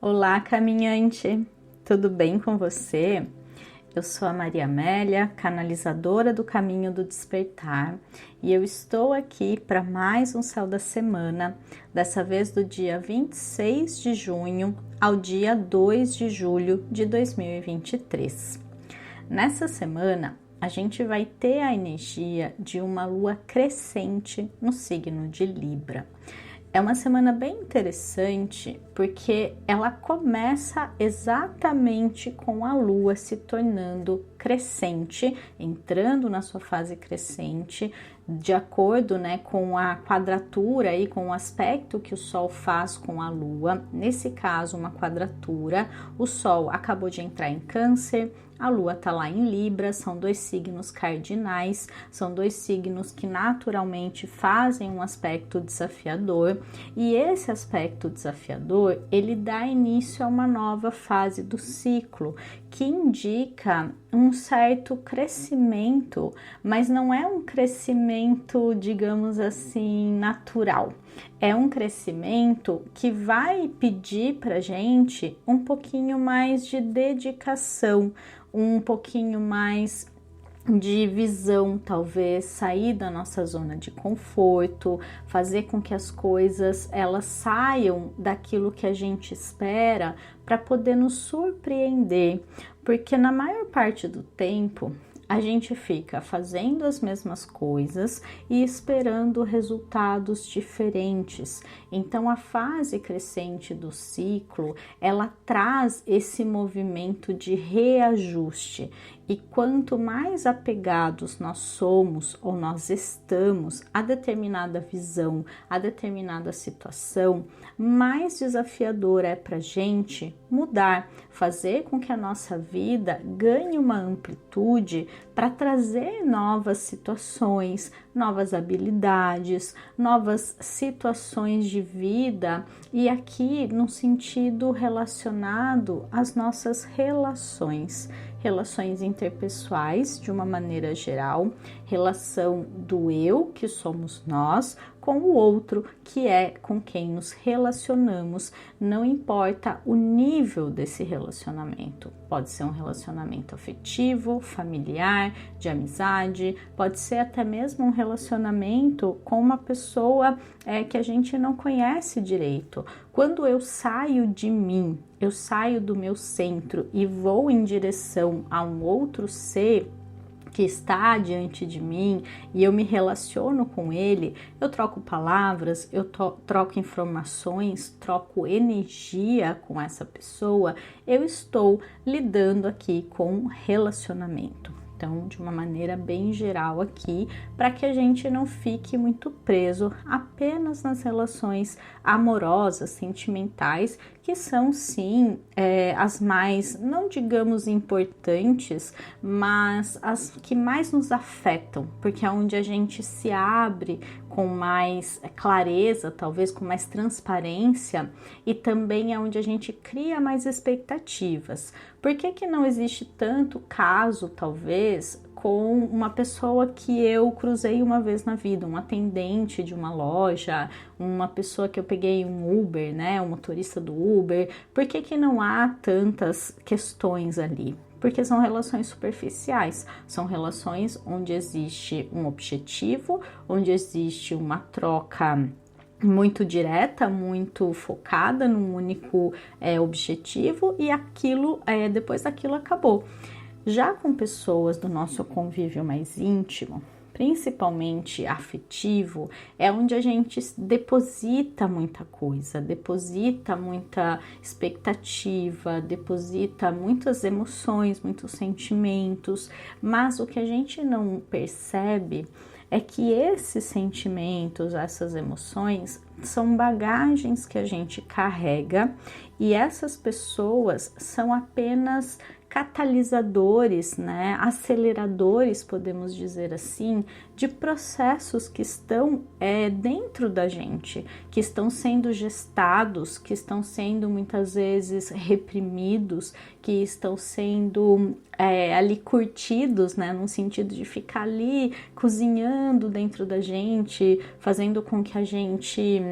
Olá, caminhante! Tudo bem com você? Eu sou a Maria Amélia, canalizadora do Caminho do Despertar, e eu estou aqui para mais um Céu da Semana, dessa vez do dia 26 de junho ao dia 2 de julho de 2023. Nessa semana, a gente vai ter a energia de uma lua crescente no signo de Libra. É uma semana bem interessante porque ela começa exatamente com a lua se tornando crescente, entrando na sua fase crescente, de acordo, com a quadratura e com o aspecto que o Sol faz com a lua. Nesse caso, uma quadratura. O Sol acabou de entrar em Câncer, a Lua está lá em Libra, são dois signos cardinais, são dois signos que naturalmente fazem um aspecto desafiador, e esse aspecto desafiador, ele dá início a uma nova fase do ciclo, que indica um certo crescimento, mas não é um crescimento, digamos assim, natural. É um crescimento que vai pedir para gente um pouquinho mais de dedicação, um pouquinho mais de visão, talvez sair da nossa zona de conforto, fazer com que as coisas elas saiam daquilo que a gente espera para poder nos surpreender, porque na maior parte do tempo a gente fica fazendo as mesmas coisas e esperando resultados diferentes. Então a fase crescente do ciclo, ela traz esse movimento de reajuste. E quanto mais apegados nós somos ou nós estamos a determinada visão, a determinada situação, mais desafiador é para a gente mudar, fazer com que a nossa vida ganhe uma amplitude para trazer novas situações, novas habilidades, novas situações de vida, e aqui no sentido relacionado às nossas relações interpessoais de uma maneira geral, relação do eu, que somos nós, com o outro, que é com quem nos relacionamos, não importa o nível desse relacionamento. Pode ser um relacionamento afetivo, familiar, de amizade, pode ser até mesmo um relacionamento com uma pessoa que a gente não conhece direito. Quando eu saio de mim, eu saio do meu centro e vou em direção a um outro ser que está diante de mim e eu me relaciono com ele, eu troco palavras, eu troco informações, troco energia com essa pessoa, eu estou lidando aqui com relacionamento. Então, de uma maneira bem geral aqui, para que a gente não fique muito preso apenas nas relações amorosas, sentimentais, que são sim as mais, não digamos importantes, mas as que mais nos afetam, porque é onde a gente se abre com mais clareza, talvez com mais transparência, e também é onde a gente cria mais expectativas. Por que não existe tanto caso, talvez, com uma pessoa que eu cruzei uma vez na vida, um atendente de uma loja, uma pessoa que eu peguei um Uber, um motorista do Uber? Por que não há tantas questões ali? Porque são relações superficiais, são relações onde existe um objetivo, onde existe uma troca muito direta, muito focada num único objetivo, e aquilo, depois daquilo acabou. Já com pessoas do nosso convívio mais íntimo, principalmente afetivo, é onde a gente deposita muita coisa, deposita muita expectativa, deposita muitas emoções, muitos sentimentos, mas o que a gente não percebe é que esses sentimentos, essas emoções, são bagagens que a gente carrega, e essas pessoas são apenas catalisadores, aceleradores, podemos dizer assim, de processos que estão dentro da gente, que estão sendo gestados, que estão sendo muitas vezes reprimidos, que estão sendo ali curtidos, no sentido de ficar ali cozinhando dentro da gente, fazendo com que a gente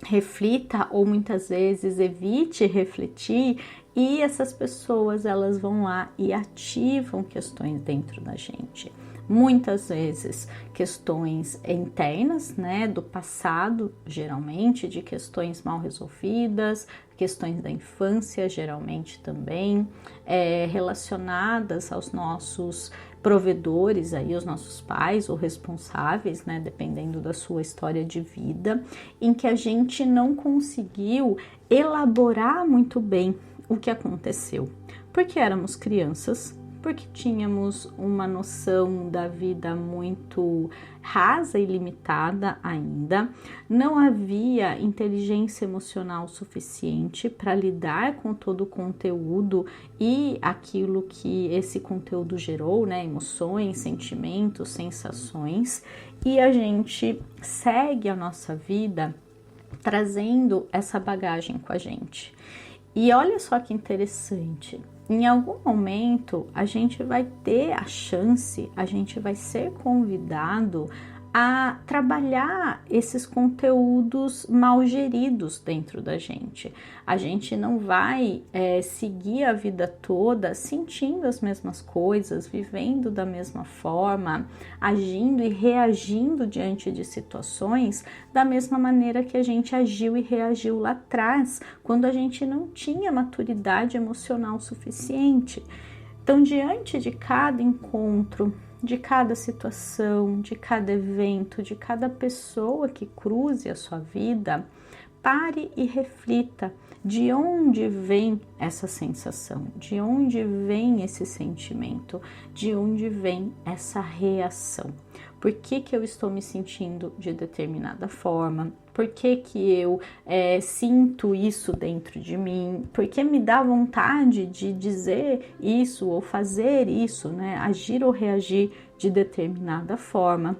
reflita ou muitas vezes evite refletir, e essas pessoas elas vão lá e ativam questões dentro da gente. Muitas vezes questões internas, né, do passado, geralmente, de questões mal resolvidas, questões da infância, geralmente também, relacionadas aos nossos provedores, aí, os nossos pais ou responsáveis, né, dependendo da sua história de vida, em que a gente não conseguiu elaborar muito bem o que aconteceu, porque éramos crianças, porque tínhamos uma noção da vida muito rasa e limitada ainda, não havia inteligência emocional suficiente para lidar com todo o conteúdo e aquilo que esse conteúdo gerou, né? Emoções, sentimentos, sensações, e a gente segue a nossa vida trazendo essa bagagem com a gente. E olha só que interessante, em algum momento a gente vai ter a chance, a gente vai ser convidado a trabalhar esses conteúdos mal geridos dentro da gente. A gente não vai seguir a vida toda sentindo as mesmas coisas, vivendo da mesma forma, agindo e reagindo diante de situações da mesma maneira que a gente agiu e reagiu lá atrás, quando a gente não tinha maturidade emocional suficiente. Então, diante de cada encontro, de cada situação, de cada evento, de cada pessoa que cruze a sua vida, pare e reflita de onde vem essa sensação, de onde vem esse sentimento, de onde vem essa reação. Por que eu estou me sentindo de determinada forma? Por que eu sinto isso dentro de mim? Por que me dá vontade de dizer isso ou fazer isso, né? Agir ou reagir de determinada forma?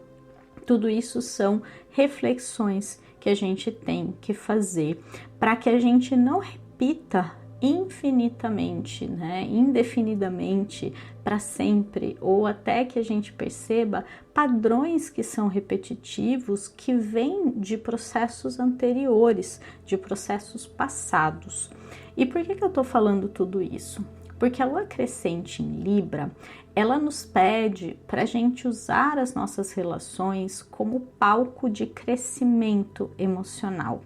Tudo isso são reflexões que a gente tem que fazer para que a gente não repita infinitamente, né, indefinidamente, para sempre, ou até que a gente perceba padrões que são repetitivos, que vêm de processos anteriores, de processos passados. E por que eu estou falando tudo isso? Porque a lua crescente em Libra, ela nos pede para a gente usar as nossas relações como palco de crescimento emocional,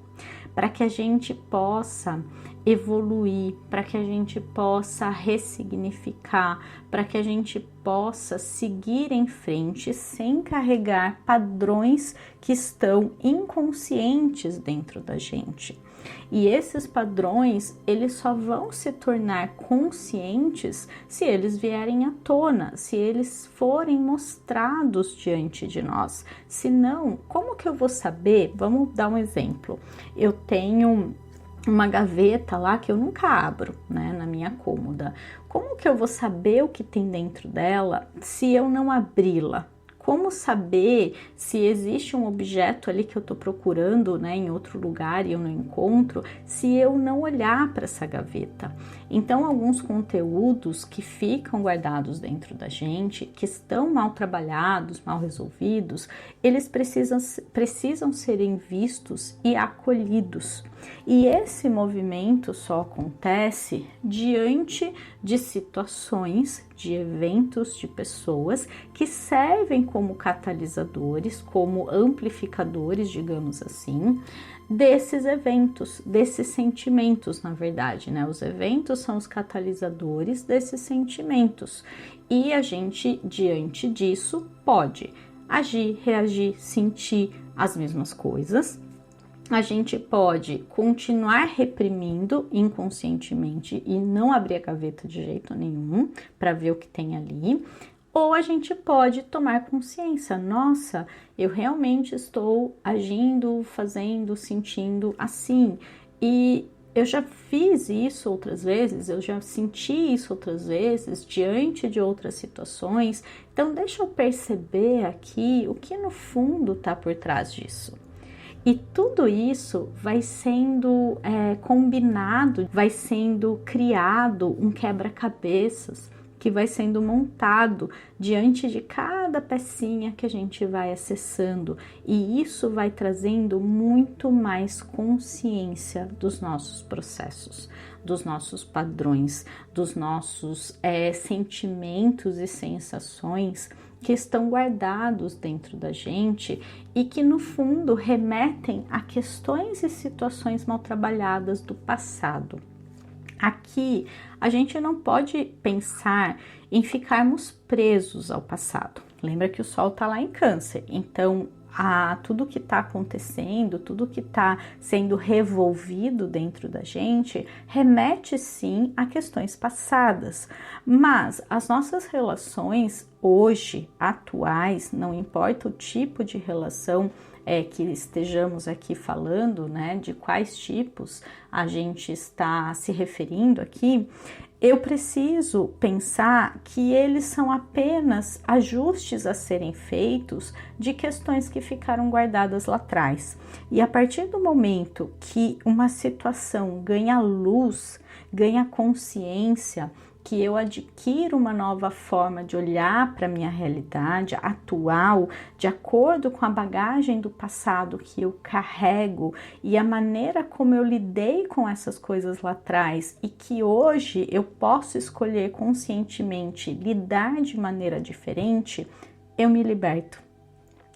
para que a gente possa evoluir, para que a gente possa ressignificar, para que a gente possa seguir em frente sem carregar padrões que estão inconscientes dentro da gente. E esses padrões, eles só vão se tornar conscientes se eles vierem à tona, se eles forem mostrados diante de nós. Senão, como que eu vou saber? Vamos dar um exemplo. Eu tenho uma gaveta lá que eu nunca abro, né, na minha cômoda. Como que eu vou saber o que tem dentro dela se eu não abri-la? Como saber se existe um objeto ali que eu estou procurando, né, em outro lugar e eu não encontro, se eu não olhar para essa gaveta? Então, alguns conteúdos que ficam guardados dentro da gente, que estão mal trabalhados, mal resolvidos, eles precisam serem vistos e acolhidos. E esse movimento só acontece diante de situações, de eventos, de pessoas que servem como catalisadores, como amplificadores, digamos assim, desses eventos, desses sentimentos, na verdade, né? Os eventos são os catalisadores desses sentimentos. E a gente, diante disso, pode agir, reagir, sentir as mesmas coisas. A gente pode continuar reprimindo inconscientemente e não abrir a gaveta de jeito nenhum para ver o que tem ali. Ou a gente pode tomar consciência, nossa, eu realmente estou agindo, fazendo, sentindo assim. E eu já fiz isso outras vezes, eu já senti isso outras vezes, diante de outras situações. Então, deixa eu perceber aqui o que no fundo está por trás disso. E tudo isso vai sendo combinado, vai sendo criado um quebra-cabeças que vai sendo montado diante de cada cada pecinha que a gente vai acessando, e isso vai trazendo muito mais consciência dos nossos processos, dos nossos padrões, dos nossos sentimentos e sensações que estão guardados dentro da gente e que no fundo remetem a questões e situações mal trabalhadas do passado. Aqui a gente não pode pensar em ficarmos presos ao passado. Lembra que o Sol está lá em Câncer, então tudo que está acontecendo, tudo que está sendo revolvido dentro da gente, remete sim a questões passadas. Mas as nossas relações hoje, atuais, não importa o tipo de relação que estejamos aqui falando, né, de quais tipos a gente está se referindo aqui, eu preciso pensar que eles são apenas ajustes a serem feitos de questões que ficaram guardadas lá atrás. E a partir do momento que uma situação ganha luz, ganha consciência, que eu adquiro uma nova forma de olhar para a minha realidade atual, de acordo com a bagagem do passado que eu carrego e a maneira como eu lidei com essas coisas lá atrás, e que hoje eu posso escolher conscientemente lidar de maneira diferente, eu me liberto.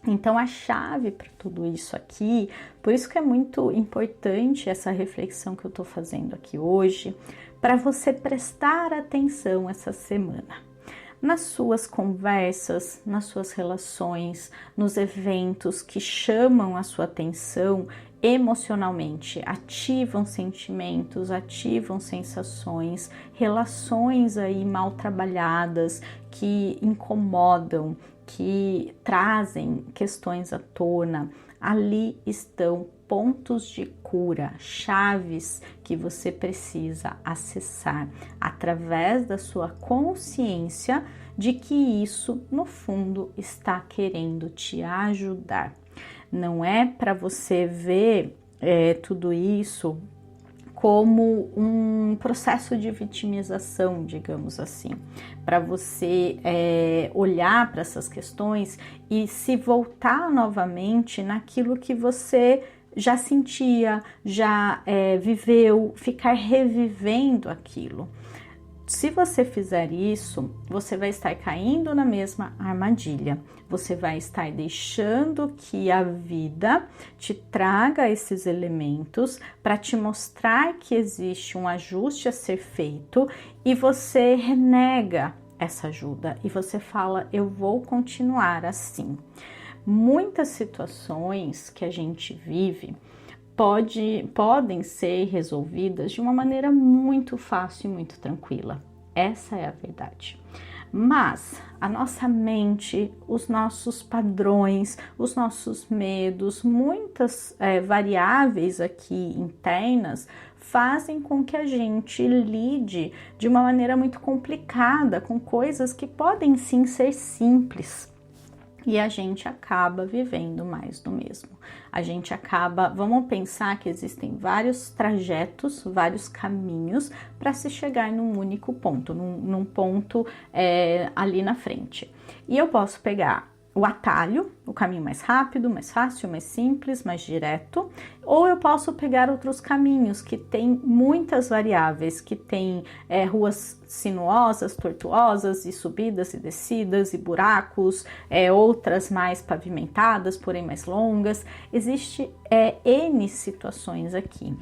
Então a chave para tudo isso aqui, por isso que é muito importante essa reflexão que eu estou fazendo aqui hoje, para você prestar atenção essa semana. Nas suas conversas, nas suas relações, nos eventos que chamam a sua atenção emocionalmente, ativam sentimentos, ativam sensações, relações aí mal trabalhadas que incomodam, que trazem questões à tona. Ali estão pontos de cura, chaves que você precisa acessar através da sua consciência de que isso, no fundo, está querendo te ajudar. Não é para você ver tudo isso como um processo de vitimização, digamos assim, para você olhar para essas questões e se voltar novamente naquilo que você já sentia, já viveu, ficar revivendo aquilo. Se você fizer isso, você vai estar caindo na mesma armadilha. Você vai estar deixando que a vida te traga esses elementos para te mostrar que existe um ajuste a ser feito e você renega essa ajuda e você fala, eu vou continuar assim. Muitas situações que a gente vive podem ser resolvidas de uma maneira muito fácil e muito tranquila. Essa é a verdade. Mas a nossa mente, os nossos padrões, os nossos medos, muitas variáveis aqui internas fazem com que a gente lide de uma maneira muito complicada com coisas que podem sim ser simples. E a gente acaba vivendo mais do mesmo. A gente acaba, vamos pensar que existem vários trajetos, vários caminhos para se chegar num único ponto, num ponto ali na frente. E eu posso pegar o atalho, o caminho mais rápido, mais fácil, mais simples, mais direto, ou eu posso pegar outros caminhos que tem muitas variáveis, que tem ruas sinuosas, tortuosas, e subidas e descidas e buracos, outras mais pavimentadas, porém mais longas. Existe N situações aqui.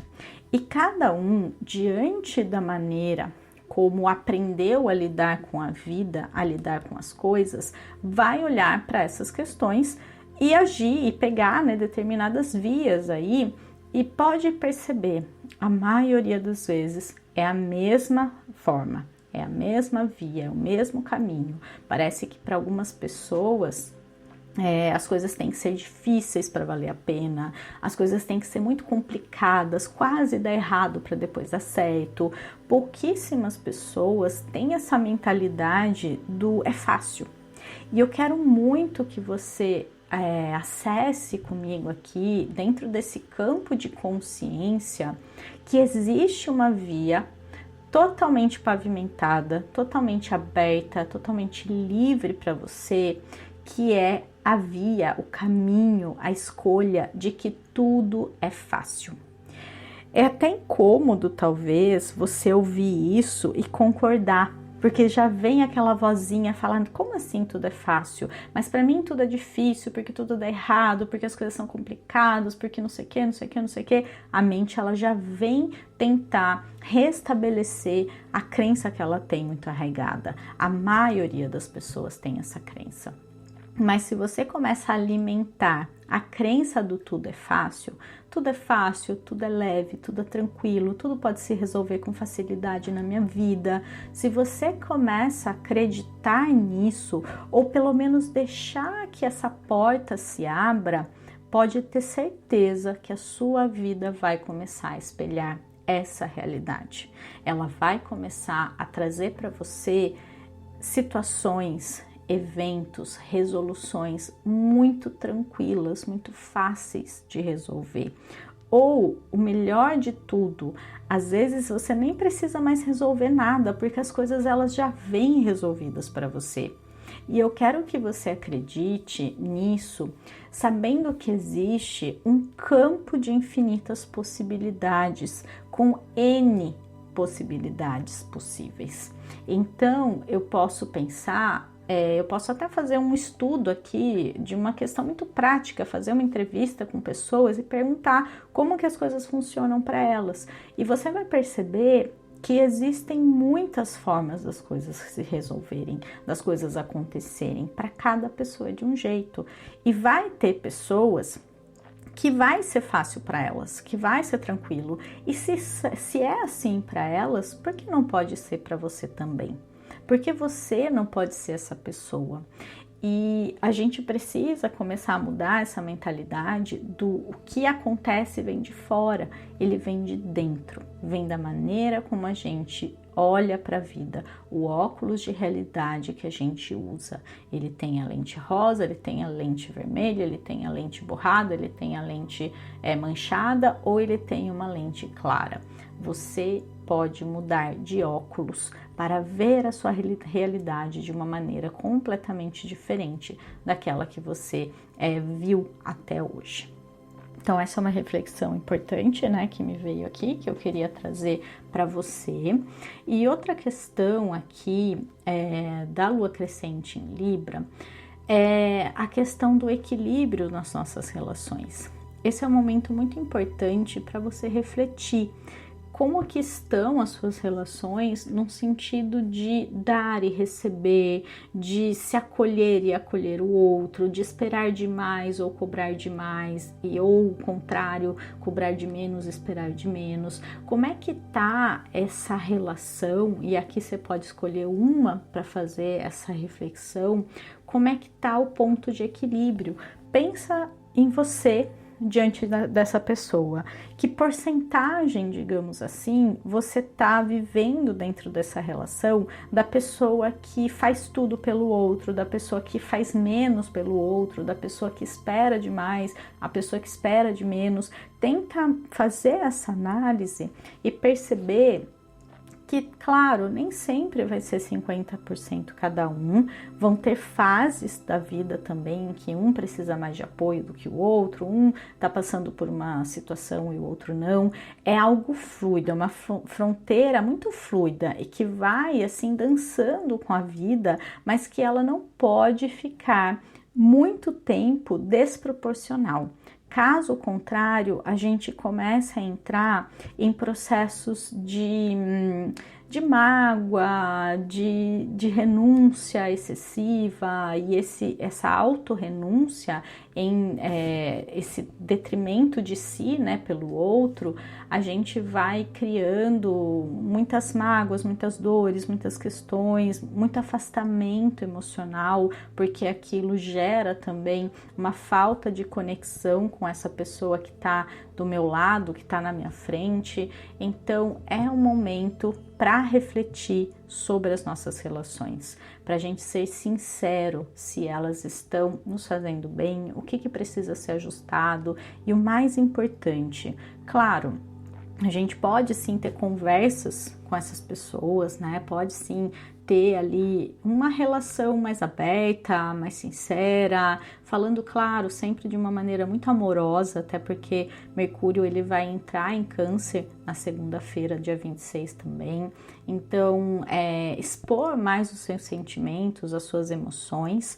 E cada um, diante da maneira como aprendeu a lidar com a vida, a lidar com as coisas, vai olhar para essas questões e agir e pegar determinadas vias aí e pode perceber, a maioria das vezes é a mesma forma, é a mesma via, é o mesmo caminho. Parece que para algumas pessoas as coisas têm que ser difíceis para valer a pena, as coisas têm que ser muito complicadas, quase dar errado para depois dar certo. Pouquíssimas pessoas têm essa mentalidade do é fácil. E eu quero muito que você acesse comigo aqui, dentro desse campo de consciência, que existe uma via totalmente pavimentada, totalmente aberta, totalmente livre para você, que é a via, o caminho, a escolha de que tudo é fácil. É até incômodo, talvez, você ouvir isso e concordar, porque já vem aquela vozinha falando, como assim tudo é fácil? Mas para mim tudo é difícil, porque tudo dá errado, porque as coisas são complicadas, porque não sei o que, não sei o que, não sei o que. A mente, ela já vem tentar restabelecer a crença que ela tem muito arraigada. A maioria das pessoas tem essa crença. Mas se você começa a alimentar a crença do tudo é fácil, tudo é leve, tudo é tranquilo, tudo pode se resolver com facilidade na minha vida. Se você começa a acreditar nisso, ou pelo menos deixar que essa porta se abra, pode ter certeza que a sua vida vai começar a espelhar essa realidade. Ela vai começar a trazer para você situações, eventos, resoluções muito tranquilas, muito fáceis de resolver. Ou, o melhor de tudo, às vezes você nem precisa mais resolver nada, porque as coisas elas já vêm resolvidas para você. E eu quero que você acredite nisso, sabendo que existe um campo de infinitas possibilidades, com N possibilidades possíveis. Então, eu posso pensar, eu posso até fazer um estudo aqui de uma questão muito prática, fazer uma entrevista com pessoas e perguntar como que as coisas funcionam para elas. E você vai perceber que existem muitas formas das coisas se resolverem, das coisas acontecerem, para cada pessoa de um jeito. E vai ter pessoas que vai ser fácil para elas, que vai ser tranquilo. E se é assim para elas, por que não pode ser para você também? Porque você não pode ser essa pessoa. E a gente precisa começar a mudar essa mentalidade do o que acontece vem de fora, ele vem de dentro, vem da maneira como a gente olha para a vida, o óculos de realidade que a gente usa. Ele tem a lente rosa, ele tem a lente vermelha, ele tem a lente borrada, ele tem a lente manchada ou ele tem uma lente clara. Você pode mudar de óculos para ver a sua realidade de uma maneira completamente diferente daquela que você viu até hoje. Então essa é uma reflexão importante, né, que me veio aqui, que eu queria trazer para você. E outra questão aqui da lua crescente em Libra é a questão do equilíbrio nas nossas relações. Esse é um momento muito importante para você refletir como que estão as suas relações no sentido de dar e receber, de se acolher e acolher o outro, de esperar demais ou cobrar demais, ou o contrário, cobrar de menos, esperar de menos. Como é que tá essa relação? E aqui você pode escolher uma para fazer essa reflexão. Como é que tá o ponto de equilíbrio? Pensa em você diante dessa pessoa, que porcentagem, digamos assim, você está vivendo dentro dessa relação da pessoa que faz tudo pelo outro, da pessoa que faz menos pelo outro, da pessoa que espera demais, a pessoa que espera de menos. Tenta fazer essa análise e perceber que, claro, nem sempre vai ser 50% cada um, vão ter fases da vida também em que um precisa mais de apoio do que o outro, um está passando por uma situação e o outro não. É algo fluido, é uma fronteira muito fluida e que vai assim dançando com a vida, mas que ela não pode ficar muito tempo desproporcional. Caso contrário, a gente começa a entrar em processos de mágoa, de renúncia excessiva, e essa autorrenúncia em esse detrimento de si, né, pelo outro, a gente vai criando muitas mágoas, muitas dores, muitas questões, muito afastamento emocional, porque aquilo gera também uma falta de conexão com essa pessoa que está do meu lado, que está na minha frente. Então é um momento para refletir sobre as nossas relações, para a gente ser sincero se elas estão nos fazendo bem, o que precisa ser ajustado e o mais importante, claro, A gente pode sim ter conversas com essas pessoas, né? Pode sim ter ali uma relação mais aberta, mais sincera, falando, claro, sempre de uma maneira muito amorosa, até porque Mercúrio ele vai entrar em Câncer na segunda-feira, dia 26 também. Então, expor mais os seus sentimentos, as suas emoções,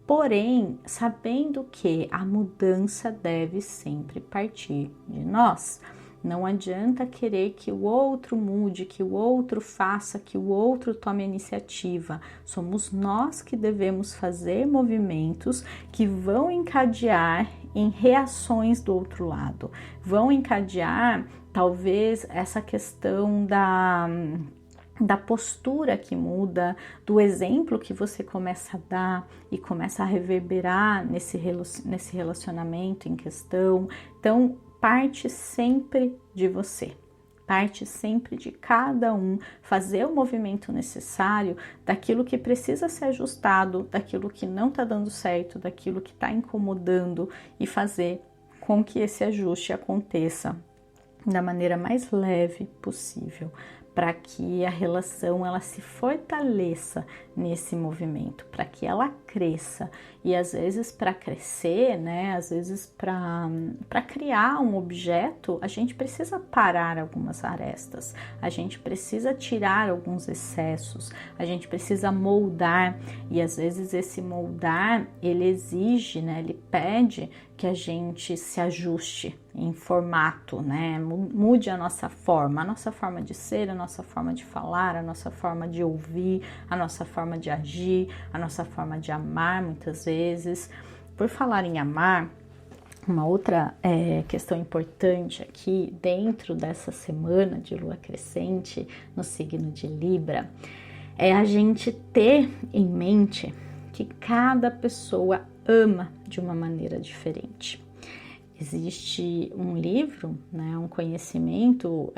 porém, sabendo que a mudança deve sempre partir de nós. Não adianta querer que o outro mude, que o outro faça, que o outro tome a iniciativa. Somos nós que devemos fazer movimentos que vão encadear em reações do outro lado. Vão encadear, talvez, essa questão da postura que muda, do exemplo que você começa a dar e começa a reverberar nesse relacionamento em questão. Então, parte sempre de você, parte sempre de cada um fazer o movimento necessário daquilo que precisa ser ajustado, daquilo que não está dando certo, daquilo que está incomodando e fazer com que esse ajuste aconteça da maneira mais leve possível, para que a relação ela se fortaleça nesse movimento, para que ela cresça. E às vezes para crescer, né, às vezes para criar um objeto, a gente precisa parar algumas arestas, a gente precisa tirar alguns excessos, a gente precisa moldar, e às vezes esse moldar, ele exige, né, ele pede que a gente se ajuste em formato, né? Mude a nossa forma de ser, a nossa forma de falar, a nossa forma de ouvir, a nossa forma de agir, a nossa forma de amar muitas vezes. Por falar em amar, uma outra questão importante aqui dentro dessa semana de lua crescente no signo de Libra é a gente ter em mente que cada pessoa ama de uma maneira diferente. Existe um livro, né, um conhecimento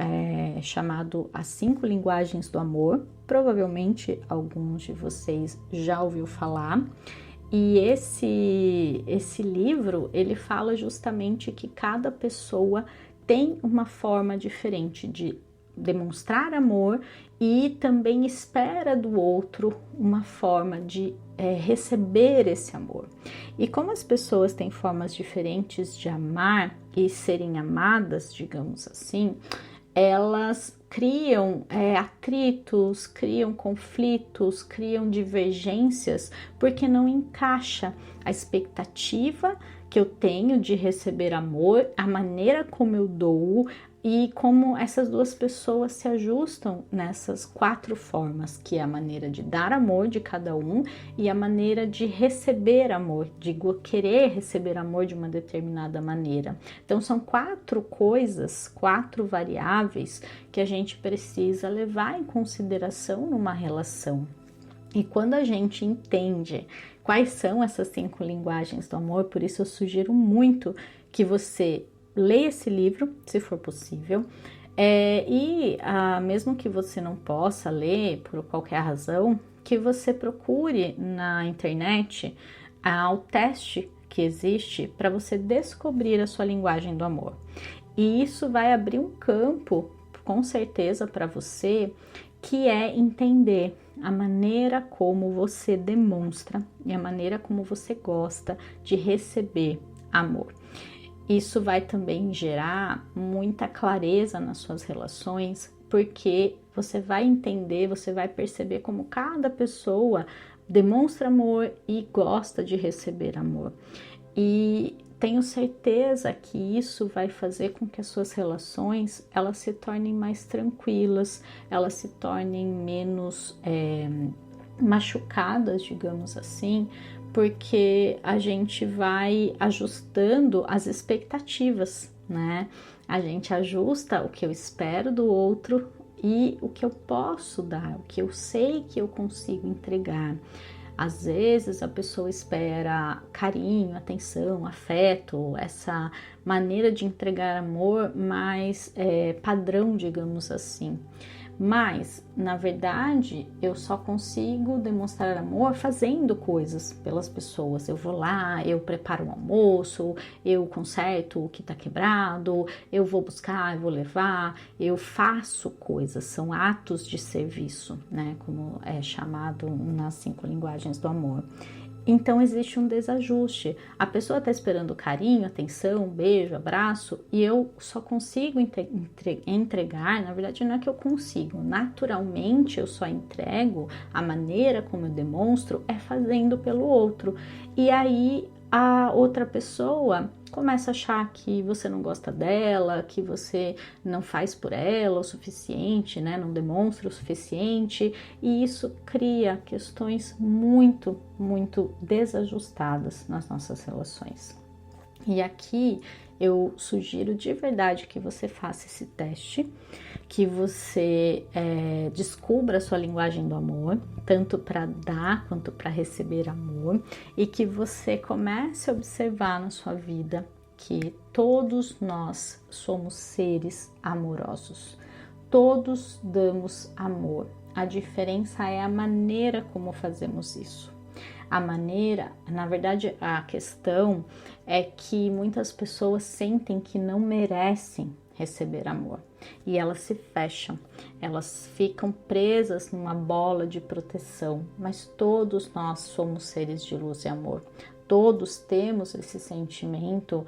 chamado As 5 Linguagens do Amor. Provavelmente alguns de vocês já ouviu falar. E esse livro, ele fala justamente que cada pessoa tem uma forma diferente de demonstrar amor e também espera do outro uma forma de receber esse amor. E como as pessoas têm formas diferentes de amar e serem amadas, digamos assim, elas criam atritos, criam conflitos, criam divergências, porque não encaixa a expectativa que eu tenho de receber amor, a maneira como eu dou e como essas duas pessoas se ajustam nessas 4 formas, que é a maneira de dar amor de cada um e a maneira de receber amor, de querer receber amor de uma determinada maneira. Então são 4 coisas, 4 variáveis que a gente precisa levar em consideração numa relação. E quando a gente entende quais são essas 5 linguagens do amor, por isso eu sugiro muito que você leia esse livro, se for possível, mesmo que você não possa ler por qualquer razão, que você procure na internet o teste que existe para você descobrir a sua linguagem do amor. E isso vai abrir um campo, com certeza, para você, que é entender a maneira como você demonstra e a maneira como você gosta de receber amor. Isso vai também gerar muita clareza nas suas relações, porque você vai entender, você vai perceber como cada pessoa demonstra amor e gosta de receber amor. E tenho certeza que isso vai fazer com que as suas relações elas se tornem mais tranquilas, elas se tornem menos machucadas, digamos assim, porque a gente vai ajustando as expectativas, né? A gente ajusta o que eu espero do outro e o que eu posso dar, o que eu sei que eu consigo entregar. Às vezes a pessoa espera carinho, atenção, afeto, essa maneira de entregar amor mais padrão, digamos assim. Mas, na verdade, eu só consigo demonstrar amor fazendo coisas pelas pessoas. Eu vou lá, eu preparo o almoço, eu conserto o que tá quebrado, eu vou buscar, eu vou levar, eu faço coisas, são atos de serviço, né? Como é chamado nas 5 linguagens do amor. Então existe um desajuste. A pessoa está esperando carinho, atenção, beijo, abraço, e eu só consigo entregar. Na verdade, não é que eu consigo, naturalmente eu só entrego. A maneira como eu demonstro é fazendo pelo outro. E aí a outra pessoa começa a achar que você não gosta dela, que você não faz por ela o suficiente, né? Não demonstra o suficiente, e isso cria questões muito, muito desajustadas nas nossas relações. E aqui eu sugiro de verdade que você faça esse teste, que você descubra a sua linguagem do amor, tanto para dar quanto para receber amor, e que você comece a observar na sua vida que todos nós somos seres amorosos. Todos damos amor. A diferença é a maneira como fazemos isso. A maneira, na verdade, a questão é que muitas pessoas sentem que não merecem receber amor e elas se fecham, elas ficam presas numa bola de proteção, mas todos nós somos seres de luz e amor. Todos temos esse sentimento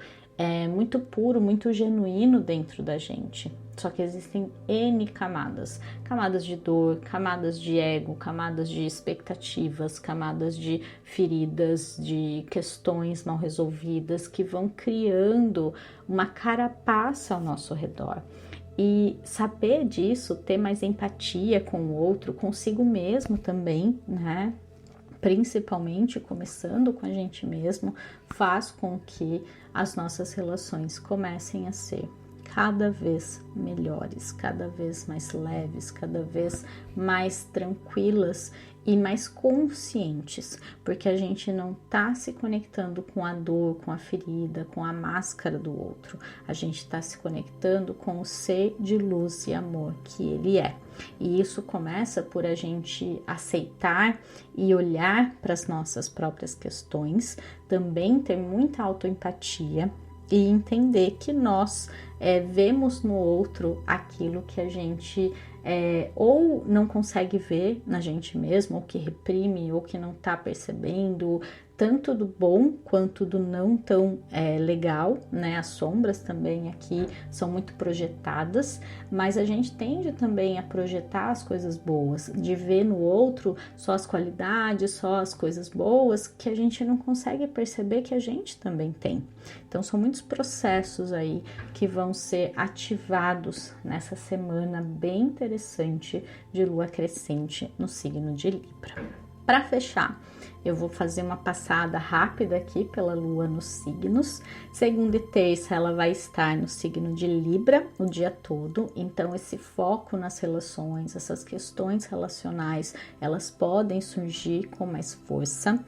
muito puro, muito genuíno dentro da gente. Só que existem N camadas. Camadas de dor, camadas de ego, camadas de expectativas, camadas de feridas, de questões mal resolvidas que vão criando uma carapaça ao nosso redor. E saber disso, ter mais empatia com o outro, consigo mesmo também, né? Principalmente começando com a gente mesmo, faz com que as nossas relações comecem a ser cada vez melhores, cada vez mais leves, cada vez mais tranquilas e mais conscientes, porque a gente não tá se conectando com a dor, com a ferida, com a máscara do outro. A gente tá se conectando com o ser de luz e amor que ele é. E isso começa por a gente aceitar e olhar para as nossas próprias questões, também ter muita autoempatia e entender que nós vemos no outro aquilo que a gente ou não consegue ver na gente mesmo, ou que reprime, ou que não está percebendo, tanto do bom quanto do não tão legal, né? As sombras também aqui são muito projetadas, mas a gente tende também a projetar as coisas boas, de ver no outro só as qualidades, só as coisas boas, que a gente não consegue perceber que a gente também tem. Então são muitos processos aí que vão ser ativados nessa semana bem interessante de lua crescente no signo de Libra. Para fechar, eu vou fazer uma passada rápida aqui pela lua nos signos. Segunda e terça ela vai estar no signo de Libra o dia todo, então esse foco nas relações, essas questões relacionais, elas podem surgir com mais força.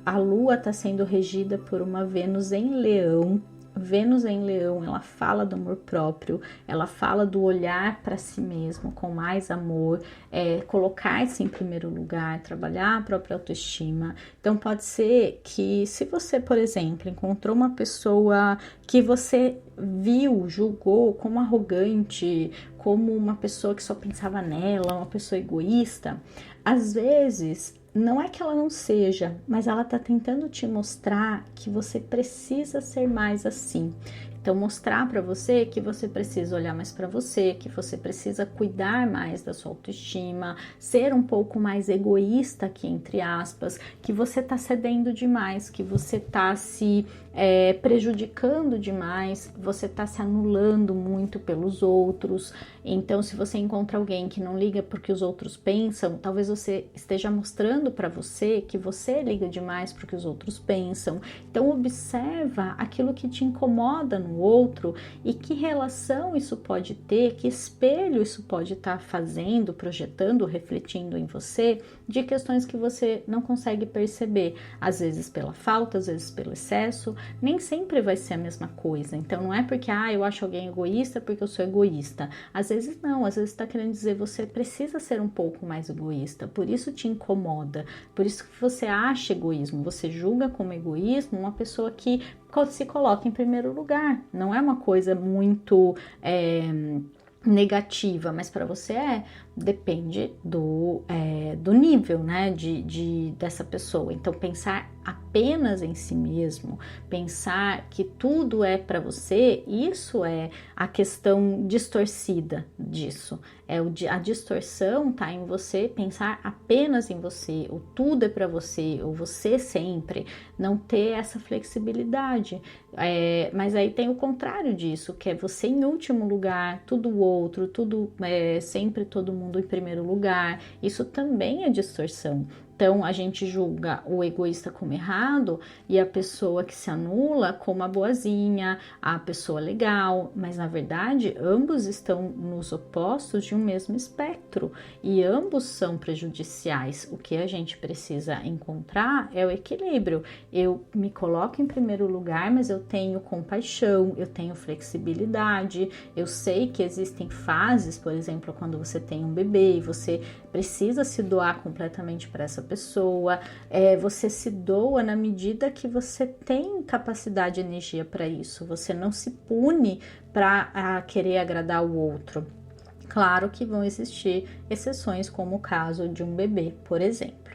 A lua está sendo regida por uma Vênus em Leão. Vênus em Leão, ela fala do amor próprio, ela fala do olhar para si mesmo com mais amor, colocar-se em primeiro lugar, trabalhar a própria autoestima. Então pode ser que se você, por exemplo, encontrou uma pessoa que você viu, julgou como arrogante, como uma pessoa que só pensava nela, uma pessoa egoísta, às vezes não é que ela não seja, mas ela tá tentando te mostrar que você precisa ser mais assim. Então, mostrar para você que você precisa olhar mais para você, que você precisa cuidar mais da sua autoestima, ser um pouco mais egoísta aqui, entre aspas, que você tá cedendo demais, que você tá se prejudicando demais, você tá se anulando muito pelos outros. Então, se você encontra alguém que não liga porque os outros pensam, talvez você esteja mostrando para você que você liga demais porque os outros pensam. Então, observa aquilo que te incomoda no o outro e que relação isso pode ter, que espelho isso pode estar fazendo, projetando, refletindo em você, de questões que você não consegue perceber, às vezes pela falta, às vezes pelo excesso, nem sempre vai ser a mesma coisa. Então não é porque eu acho alguém egoísta porque eu sou egoísta. Às vezes não, às vezes está querendo dizer você precisa ser um pouco mais egoísta, por isso te incomoda, por isso que você acha egoísmo, você julga como egoísmo uma pessoa que se coloca em primeiro lugar. Não é uma coisa muito negativa, mas para você depende do nível, né, dessa pessoa. Então, pensar apenas em si mesmo, pensar que tudo é para você, isso é a questão distorcida disso. A distorção tá em você pensar apenas em você, o tudo é para você, ou você sempre, não ter essa flexibilidade. Mas aí tem o contrário disso, que é você em último lugar, tudo o outro, tudo sempre todo mundo em primeiro lugar. Isso também é distorção. Então, a gente julga o egoísta como errado e a pessoa que se anula como a boazinha, a pessoa legal, mas na verdade ambos estão nos opostos de um mesmo espectro e ambos são prejudiciais. O que a gente precisa encontrar é o equilíbrio. Eu me coloco em primeiro lugar, mas eu tenho compaixão, eu tenho flexibilidade, eu sei que existem fases, por exemplo, quando você tem um bebê e você precisa se doar completamente para essa pessoa, você se doa na medida que você tem capacidade e energia para isso, você não se pune para querer agradar o outro. Claro que vão existir exceções, como o caso de um bebê, por exemplo.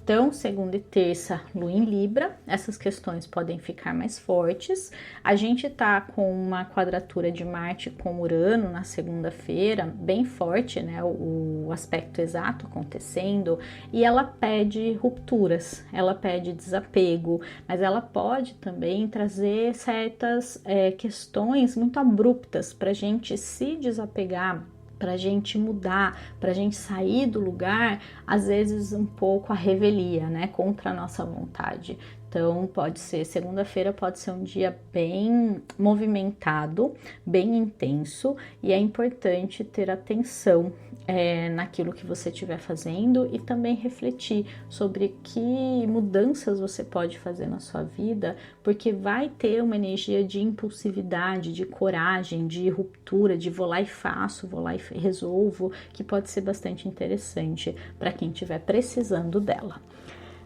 Então, segunda e terça, Lua em Libra, essas questões podem ficar mais fortes. A gente tá com uma quadratura de Marte com Urano na segunda-feira, bem forte, né? O aspecto exato acontecendo, e ela pede rupturas, ela pede desapego, mas ela pode também trazer certas questões muito abruptas para a gente se desapegar, para a gente mudar, para a gente sair do lugar, às vezes um pouco a revelia, né, contra a nossa vontade. Então, segunda-feira pode ser um dia bem movimentado, bem intenso, e é importante ter atenção naquilo que você estiver fazendo e também refletir sobre que mudanças você pode fazer na sua vida, porque vai ter uma energia de impulsividade, de coragem, de ruptura, de vou lá e faço, vou lá e resolvo, que pode ser bastante interessante para quem estiver precisando dela.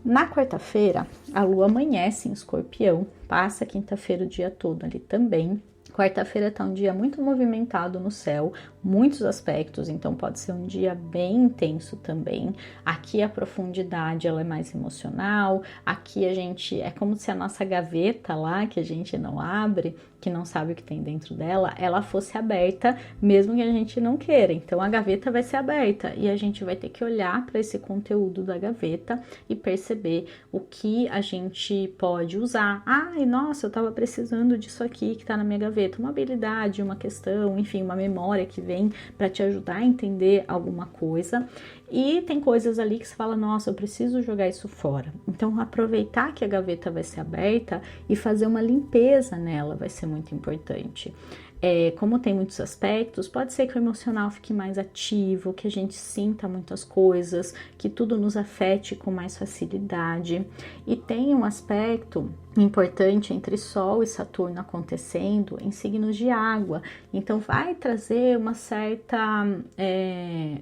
Na quarta-feira, a Lua amanhece em Escorpião, passa a quinta-feira o dia todo ali também. Quarta-feira tá um dia muito movimentado no céu, muitos aspectos, então pode ser um dia bem intenso também. Aqui a profundidade ela é mais emocional, aqui a gente é como se a nossa gaveta lá, que a gente não abre, que não sabe o que tem dentro dela, ela fosse aberta mesmo que a gente não queira. Então a gaveta vai ser aberta e a gente vai ter que olhar para esse conteúdo da gaveta e perceber o que a gente pode usar. Ai, nossa, eu tava precisando disso aqui que tá na minha gaveta, uma habilidade, uma questão, enfim, uma memória que vem para te ajudar a entender alguma coisa. E tem coisas ali que você fala, nossa, eu preciso jogar isso fora. Então, aproveitar que a gaveta vai ser aberta e fazer uma limpeza nela vai ser muito importante. Como tem muitos aspectos, pode ser que o emocional fique mais ativo, que a gente sinta muitas coisas, que tudo nos afete com mais facilidade. E tem um aspecto importante entre Sol e Saturno acontecendo em signos de água. Então vai trazer uma certa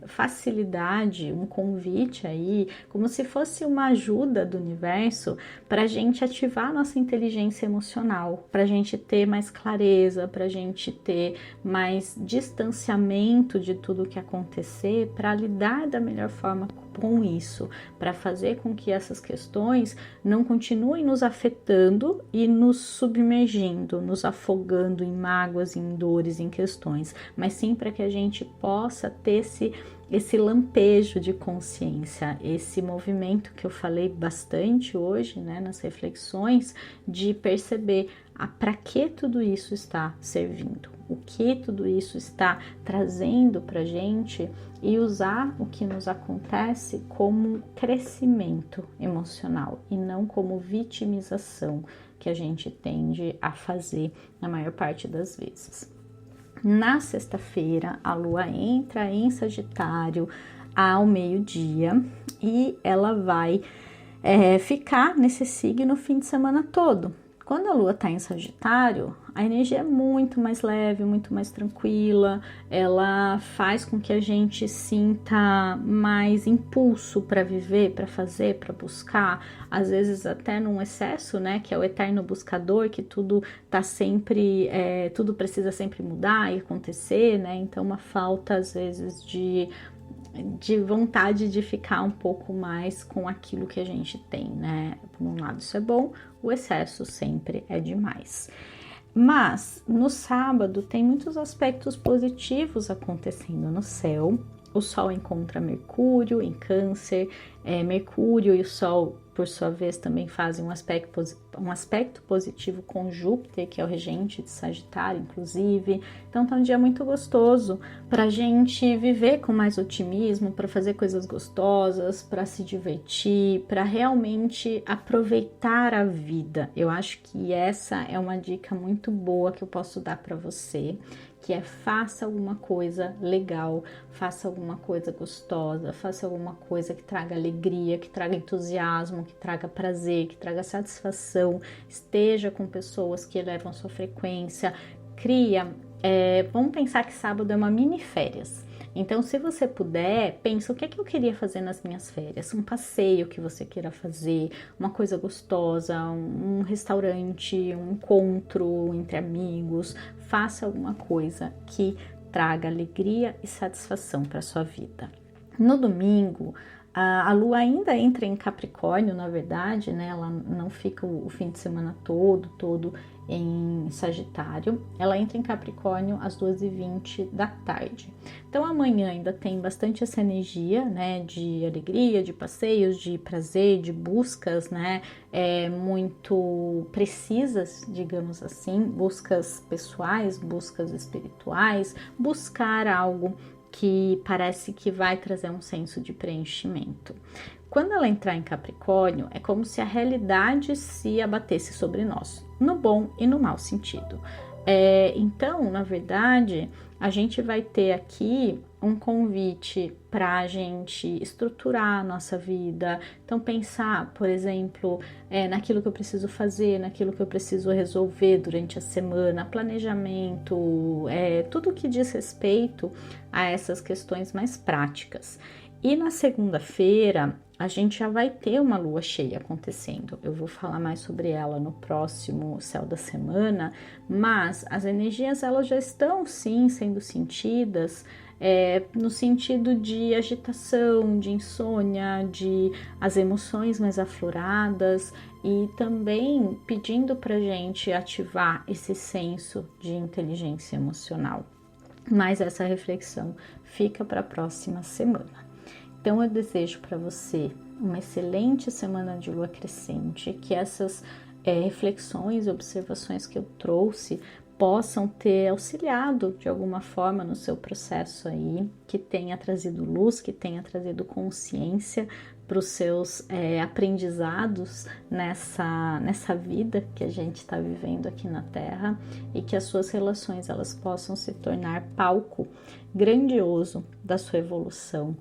facilidade, um convite aí, como se fosse uma ajuda do universo para a gente ativar nossa inteligência emocional, para a gente ter mais clareza, para a gente ter mais distanciamento de tudo que acontecer, para lidar da melhor forma com isso, para fazer com que essas questões não continuem nos afetando e nos submergindo, nos afogando em mágoas, em dores, em questões, mas sim para que a gente possa ter esse lampejo de consciência, esse movimento que eu falei bastante hoje, né, nas reflexões, de perceber para que tudo isso está servindo, o que tudo isso está trazendo para gente e usar o que nos acontece como crescimento emocional e não como vitimização, que a gente tende a fazer na maior parte das vezes. Na sexta-feira, a Lua entra em Sagitário ao meio-dia e ela vai ficar nesse signo o fim de semana todo. Quando a Lua está em Sagitário, a energia é muito mais leve, muito mais tranquila, ela faz com que a gente sinta mais impulso para viver, para fazer, para buscar, às vezes até num excesso, né, que é o eterno buscador, que tudo tá sempre, tudo precisa sempre mudar e acontecer, né, então uma falta às vezes de vontade de ficar um pouco mais com aquilo que a gente tem, né? Por um lado isso é bom, o excesso sempre é demais. Mas no sábado tem muitos aspectos positivos acontecendo no céu. O Sol encontra Mercúrio em Câncer, Mercúrio e o Sol, por sua vez, também fazem um aspecto positivo com Júpiter, que é o regente de Sagitário, inclusive. Então tá um dia muito gostoso para a gente viver com mais otimismo, para fazer coisas gostosas, para se divertir, para realmente aproveitar a vida. Eu acho que essa é uma dica muito boa que eu posso dar para você, que é faça alguma coisa legal, faça alguma coisa gostosa, faça alguma coisa que traga alegria, que traga entusiasmo, que traga prazer, que traga satisfação, esteja com pessoas que elevam sua frequência, cria, vamos pensar que sábado é uma mini férias. Então, se você puder, pensa o que é que eu queria fazer nas minhas férias, um passeio que você queira fazer, uma coisa gostosa, um restaurante, um encontro entre amigos, faça alguma coisa que traga alegria e satisfação para sua vida. No domingo, a Lua ainda entra em Capricórnio, na verdade, né? Ela não fica o fim de semana todo em Sagitário. Ela entra em Capricórnio às 2h20 da tarde. Então amanhã ainda tem bastante essa energia, né? De alegria, de passeios, de prazer, de buscas, né? Muito precisas, digamos assim, buscas pessoais, buscas espirituais, buscar algo que parece que vai trazer um senso de preenchimento. Quando ela entrar em Capricórnio, é como se a realidade se abatesse sobre nós, no bom e no mau sentido. Então, na verdade, a gente vai ter aqui um convite para a gente estruturar a nossa vida. Então, pensar, por exemplo, naquilo que eu preciso fazer, naquilo que eu preciso resolver durante a semana, planejamento, tudo que diz respeito a essas questões mais práticas. E na segunda-feira, a gente já vai ter uma lua cheia acontecendo. Eu vou falar mais sobre ela no próximo Céu da Semana, mas as energias elas já estão sim sendo sentidas no sentido de agitação, de insônia, de as emoções mais afloradas e também pedindo pra gente ativar esse senso de inteligência emocional. Mas essa reflexão fica para a próxima semana. Então eu desejo para você uma excelente semana de lua crescente, que essas reflexões e observações que eu trouxe possam ter auxiliado de alguma forma no seu processo aí, que tenha trazido luz, que tenha trazido consciência para os seus aprendizados nessa vida que a gente está vivendo aqui na Terra e que as suas relações elas possam se tornar palco grandioso da sua evolução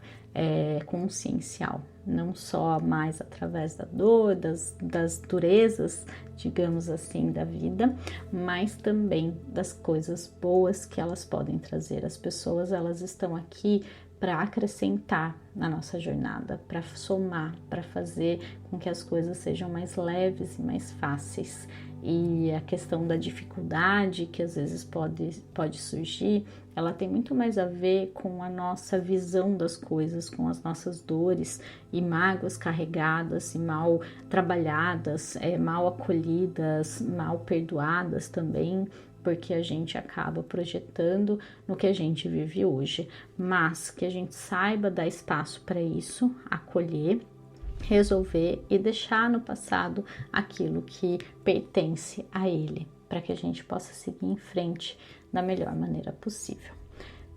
consciencial, não só mais através da dor, das durezas, digamos assim, da vida, mas também das coisas boas que elas podem trazer. As pessoas elas estão aqui para acrescentar na nossa jornada, para somar, para fazer com que as coisas sejam mais leves e mais fáceis. E a questão da dificuldade que às vezes pode surgir, ela tem muito mais a ver com a nossa visão das coisas, com as nossas dores e mágoas carregadas e mal trabalhadas, mal acolhidas, mal perdoadas também, porque a gente acaba projetando no que a gente vive hoje, mas que a gente saiba dar espaço para isso, acolher, resolver e deixar no passado aquilo que pertence a ele, para que a gente possa seguir em frente da melhor maneira possível.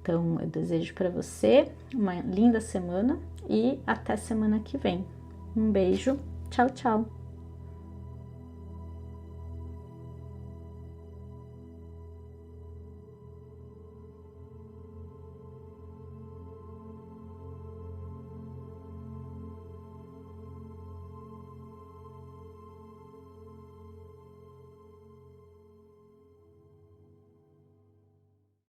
Então, eu desejo para você uma linda semana e até semana que vem. Um beijo, tchau, tchau!